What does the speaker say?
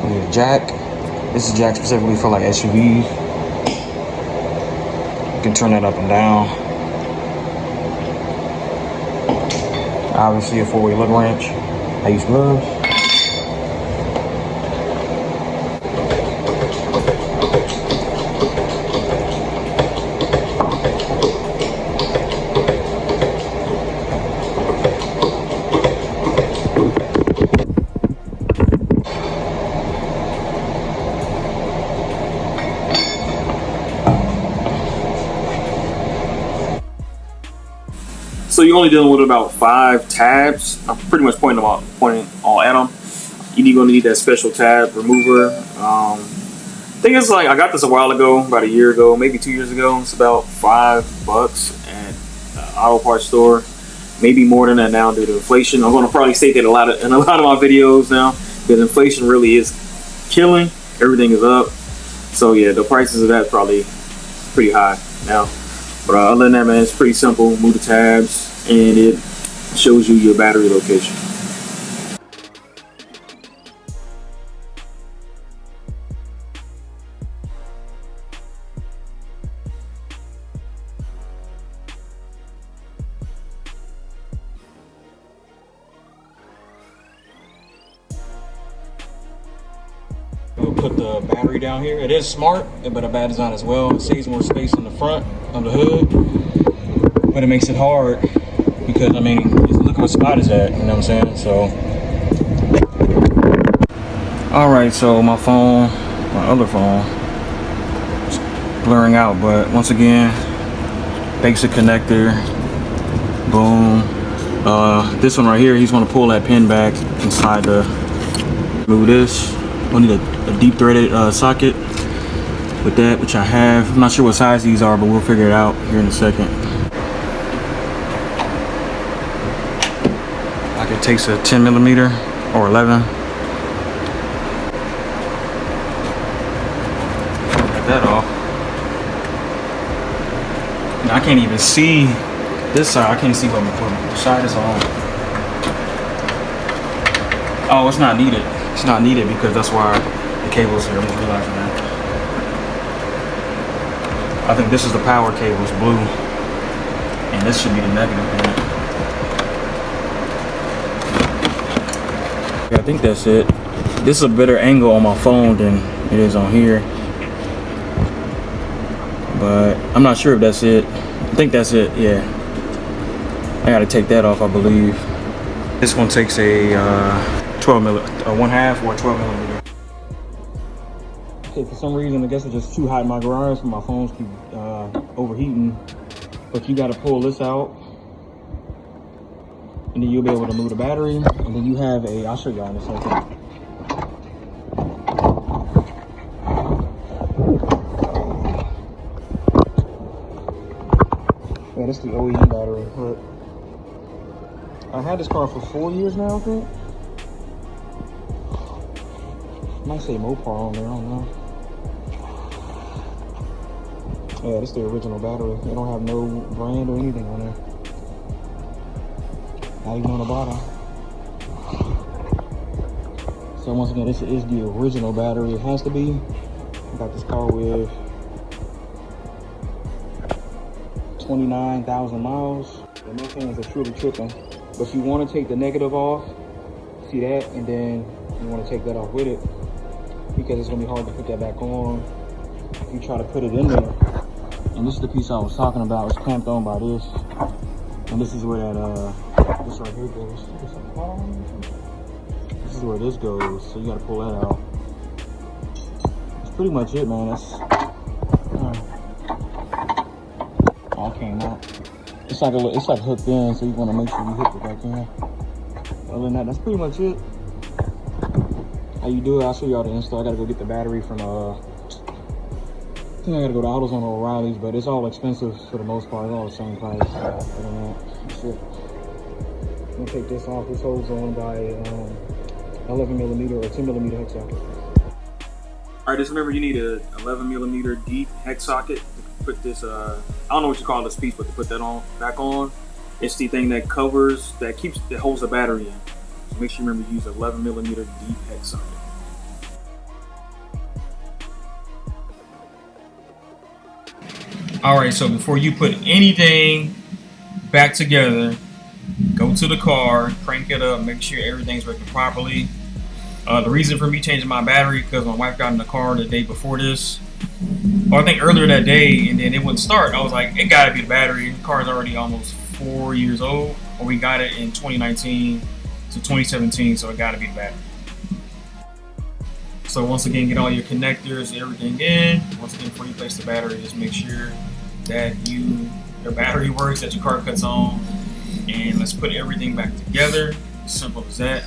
We need a jack. This is jack specifically for like SUVs. You can turn that up and down. Obviously a 4-way lug wrench. I use gloves. So you're only dealing with about 5 tabs. I'm pretty much pointing all at them. You're going to need that special tab remover. Thing is, like, I got this a while ago, about a year ago, maybe 2 years ago. It's about $5 at the auto parts store. Maybe more than that now due to inflation. I'm going to probably state that in a lot of my videos now, because inflation really is killing. Everything is up. So yeah, the prices of that probably pretty high now. But other than that, man, it's pretty simple. Move the tabs, and it shows you your battery location. We'll put the battery down here. It is smart, but a bad design as well. It saves more space in the front of the hood, but it makes it hard because, I mean, look what spot is at, you know what I'm saying? So, all right, so my other phone, is blurring out, but once again, basic connector, boom. This one right here, he's gonna pull that pin back inside the, move this. We'll need a deep threaded socket with that, which I have. I'm not sure what size these are, but we'll figure it out here in a second. Like it takes a 10mm or 11. Get that off. Now I can't even see this side. I can't see what side is on. Oh, it's not needed. It's not needed because that's why the cable's here. I'm just realizing that. I think this is the power cable, it's blue. And this should be the negative one. Yeah, I think that's it. This is a better angle on my phone than it is on here. But I'm not sure if that's it. I think that's it, yeah. I gotta take that off, I believe. This one takes a 1/2 or 12mm. Okay, for some reason, I guess it's just too hot in my garage, so my phones keep overheating. But you gotta pull this out, and then you'll be able to move the battery. And then you have I'll show y'all in a second. Yeah, this is the OEM battery. Look. I had this car for 4 years now, I think. Might say Mopar on there, I don't know. Yeah, this is the original battery. They don't have no brand or anything on there. Not even on the bottom. So once again, this is the original battery. It has to be. I got this car with 29,000 miles. And my fans are truly tripping. But if you want to take the negative off, see that, and then you want to take that off with it, because it's going to be hard to put that back on if you try to put it in there. And this is the piece I was talking about. It's clamped on by this. And this is where that, this right here goes. This is where this goes, so you got to pull that out. That's pretty much it, man. That's all came out. It's like hooked in, so you want to make sure you hook it back in. Other than that, that's pretty much it. How you do it, I'll show y'all the install. I gotta go get the battery from I think I gotta go to AutoZone or O'Reilly's, but it's all expensive for the most part. It's all the same price. Other than that, that's it. I'm gonna take this off. This holds on by 11mm or 10mm hex socket. All right, just remember you need a 11mm deep hex socket to put this. I don't know what you call this piece, but to put that back on, it's the thing that covers, that holds the battery in. So make sure you remember to use 11mm deep hex socket. Alright, so before you put anything back together, go to the car, crank it up, make sure everything's working properly. The reason for me changing my battery, because my wife got in the car the day before this, or I think earlier that day, and then it wouldn't start. I was like, it gotta be the battery. The car's already almost 4 years old, or we got it in 2019 to 2017, so it gotta be the battery. So once again, get all your connectors, everything in. Once again, before you place the battery, just make sure that your battery works, that your car cuts on, and let's put everything back together. Simple as that.